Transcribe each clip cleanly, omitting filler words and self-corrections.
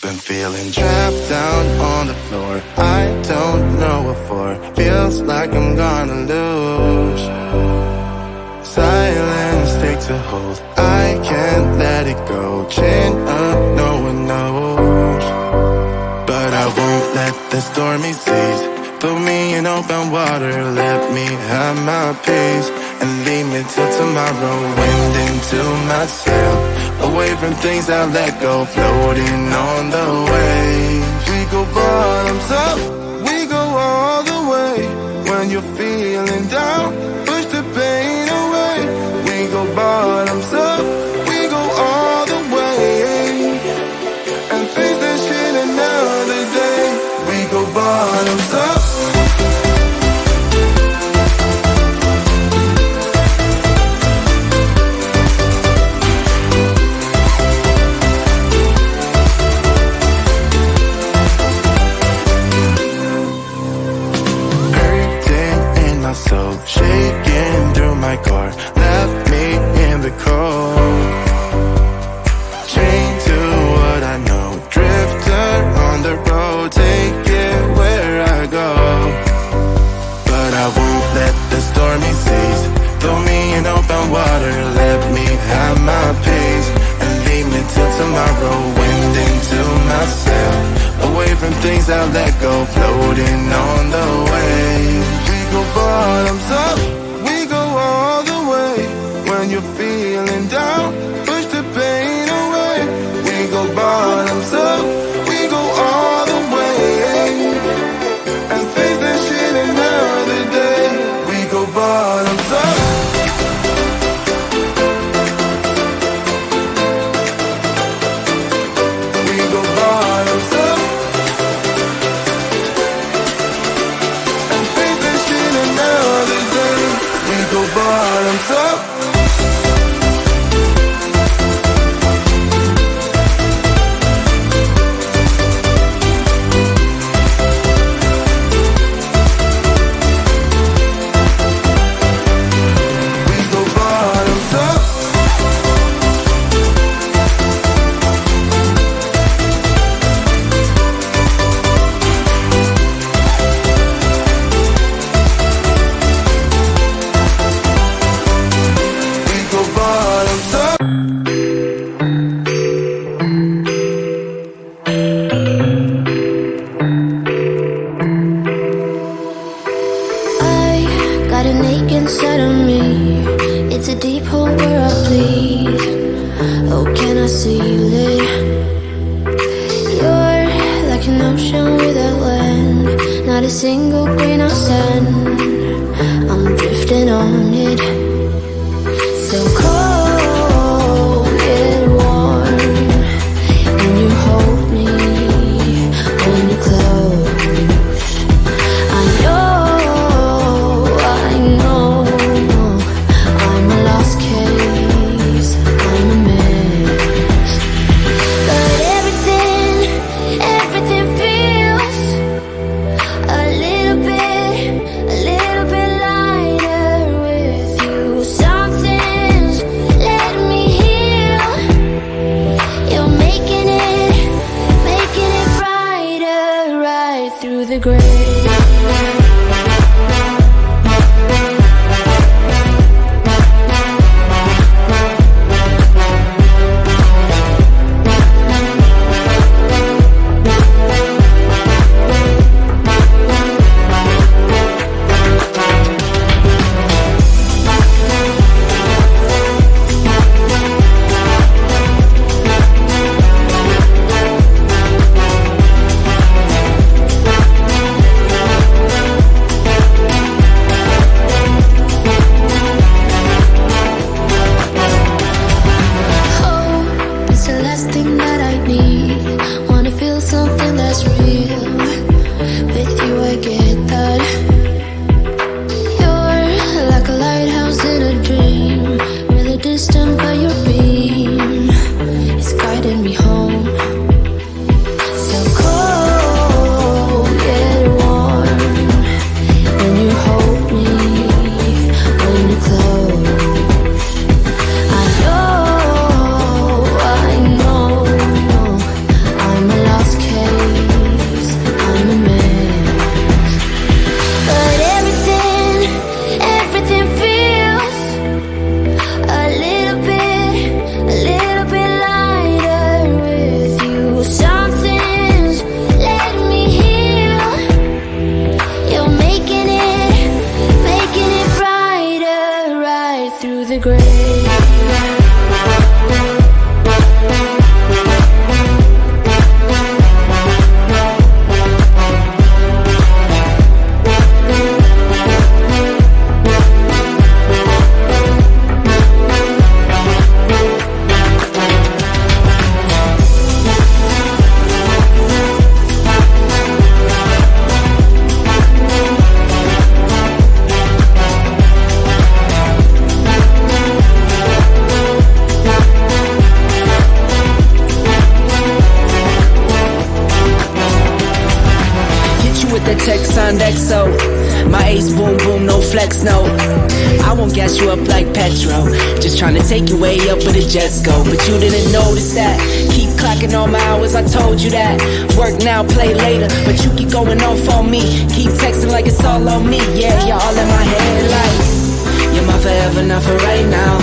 Been feeling trapped down on the floor. I don't know what for. Feels like I'm gonna lose. Silence takes a hold. I can't let it go. Chain up, no one knows. But I won't let the stormy seas throw me in open water. Let me have my peace and leave me till tomorrow. Wind into my sail, away from things I let go. Floating on the waves. We go bottoms up, we go all the way. When you're feeling down, push the pain away. We go bottoms up, we go all the way. And face that shit another day. We go bottoms up. So shaking through my car, left me in the cold. Chained to what I know, drifter on the road, take it where I go. But I won't let the stormy seas throw me in open water. Let me have my peace and leave me till tomorrow. Wind into my sail, away from things I let go. Floating on the waves. We go bottoms up, we go all the way. When you're feeling down, push the pain away. We go bottoms up, we go all the way. And face that shit another day. We go bottoms up. We go bottoms up. Go bottoms up. Inside of me, it's a deep hole where I bleed. Oh, can I seal it? You're like an ocean without land, not a single grain of sand. I'm drifting on it. So cold yet warm, when you hold me, when you close. I know I'm a lost case, I'm a mess. But everything feels a little bit signed XO. My ace boom boom, no flex, no. I won't gas you up like petrol. Just trying to take your way up where the jets go. But you didn't notice that. Keep clocking all my hours, I told you that. Work now, play later. But you keep going off on me. Keep texting like it's all on me. Yeah, you're all in my head like you're my forever, not for right now.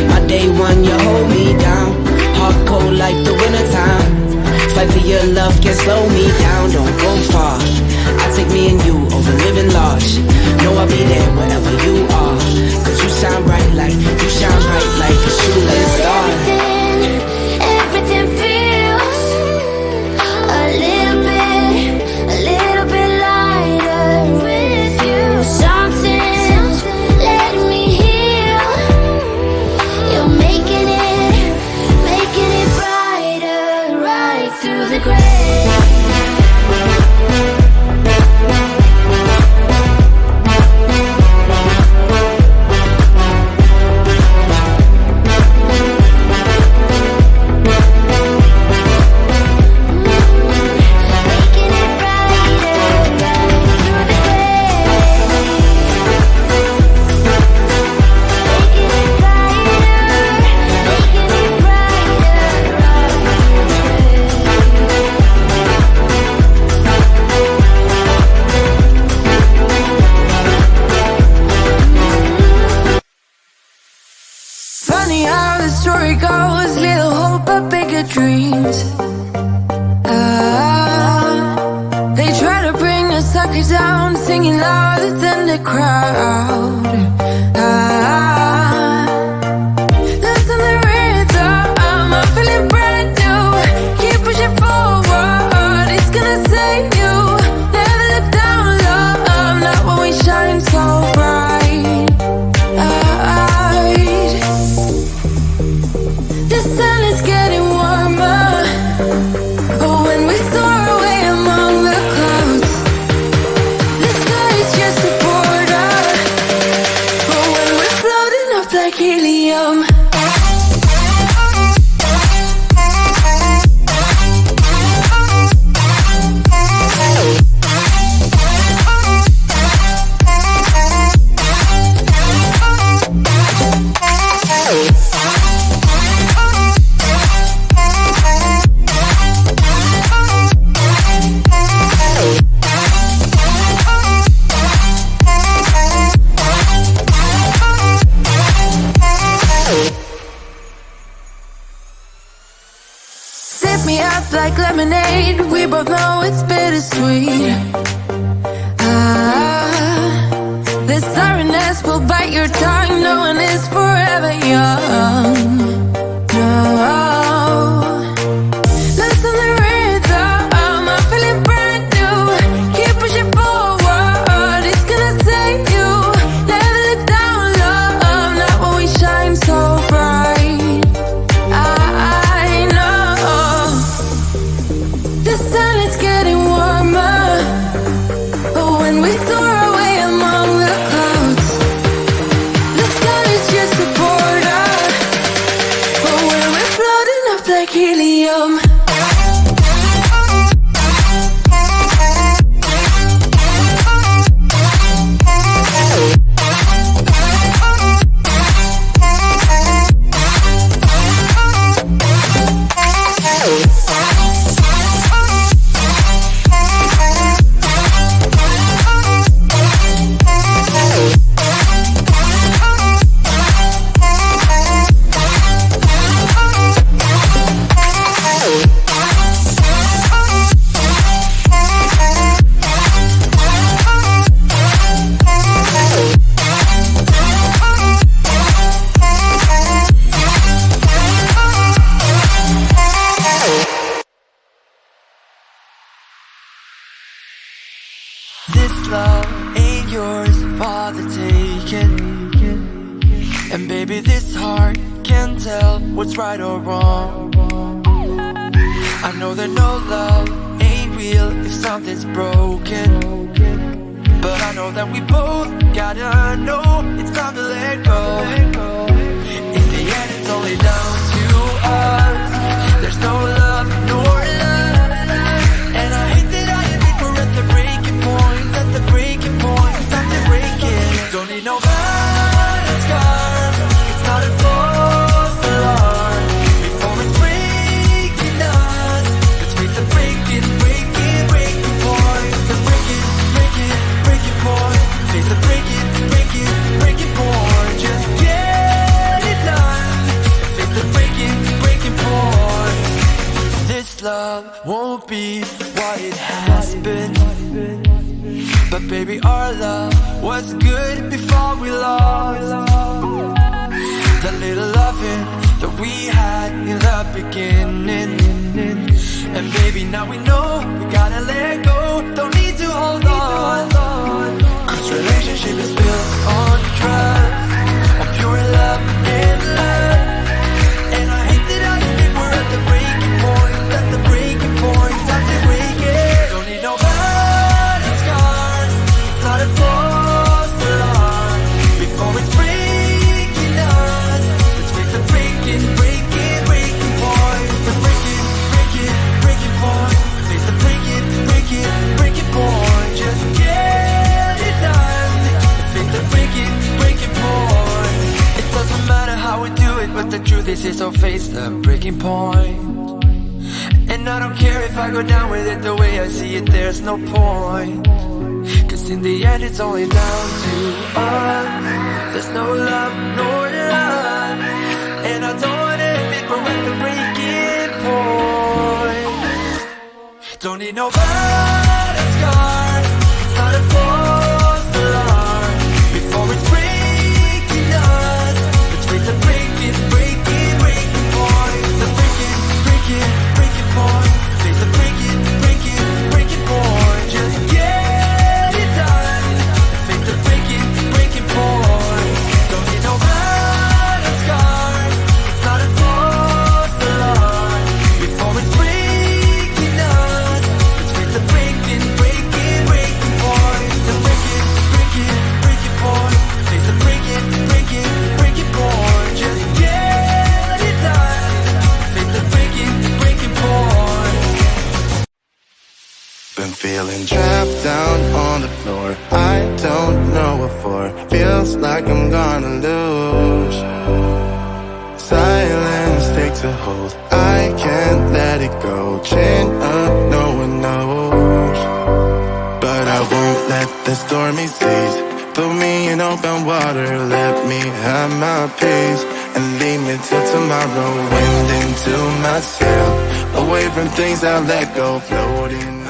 My day one, you hold me down. Hard cold like the wintertime. Fight for your love, can't slow me down. Don't go far. I take me and you over living large. Know I'll be there wherever you are. Cause you shine bright like, you shine bright like a shooting star. Everything feels a little bit lighter with you. Something's letting me heal. You're making it brighter right through the gray. Funny how the story goes, little hope but bigger dreams. They try to bring the sucker down, singing louder than the crowd. Listen the rhythm, I'm feeling brand new. Keep pushing forward, it's gonna save you. Never look down, love, not when we shine so bright. The sun is getting warmer, but when we soar away among the clouds, the sky is just a border. But when we're floating up like helium, sip me up like lemonade. We both know it's bittersweet. The sorrowness will bite your tongue. No one is forever young. No. Listen the rhythm, I'm feeling brand new. Keep pushing forward, it's gonna save you. Never look down, love, not when we shine so bright. I know the sun is getting warmer, but when we soar away among the clouds, the sky is just a border. But when we're floating up like helium, this love ain't yours for the taking. And baby, this heart can't tell what's right or wrong. I know that no love ain't real if something's broken, but I know that we both gotta know it's time to let go. In the end, it's only down to us. There's no love, nor love. And I hate that I admit we're at the breaking point. love won't be what it has been. But baby, our love was good before we lost. The little loving that we had in the beginning. And baby, now we know we gotta let go, don't need to hold on. This relationship is built on trust, on pure love and love. And I hate that I admit we're at the breaking point, at the breaking point, time to break it. Don't need no bad scars, it's not a false alarm. Before it's breaking us, let's face the breaking point. The breaking point. Face the breaking point. Just get it done. Face the breaking point. It doesn't matter how we do it, but the truth is, so face the breaking point. And I don't care if I go down with it the way I see it, there's no point. Cause in the end it's only down to us. There's no love nor love. And I don't wanna admit we're at the breaking point. Don't need no bad scars, it's not a false alarm. Before it's breaking us, let's face the breaking point. The breaking point. Face the breaking point. Just get it done. Face the breaking point. Don't need no bad scars, it's not a false alarm. Before it's breaking us, let's face the breaking point. The breaking point. Face the breaking point. Just get it done. Face the breaking point. Been feeling trapped down on the floor, I don't know what for. Feels like I'm gonna lose. Silence takes a hold, I can't let it go. Chain up, no one knows. But I won't let the stormy seas throw me in open water. Let me have my peace and leave me till tomorrow. Wind into my sail, away from things I let go. Floating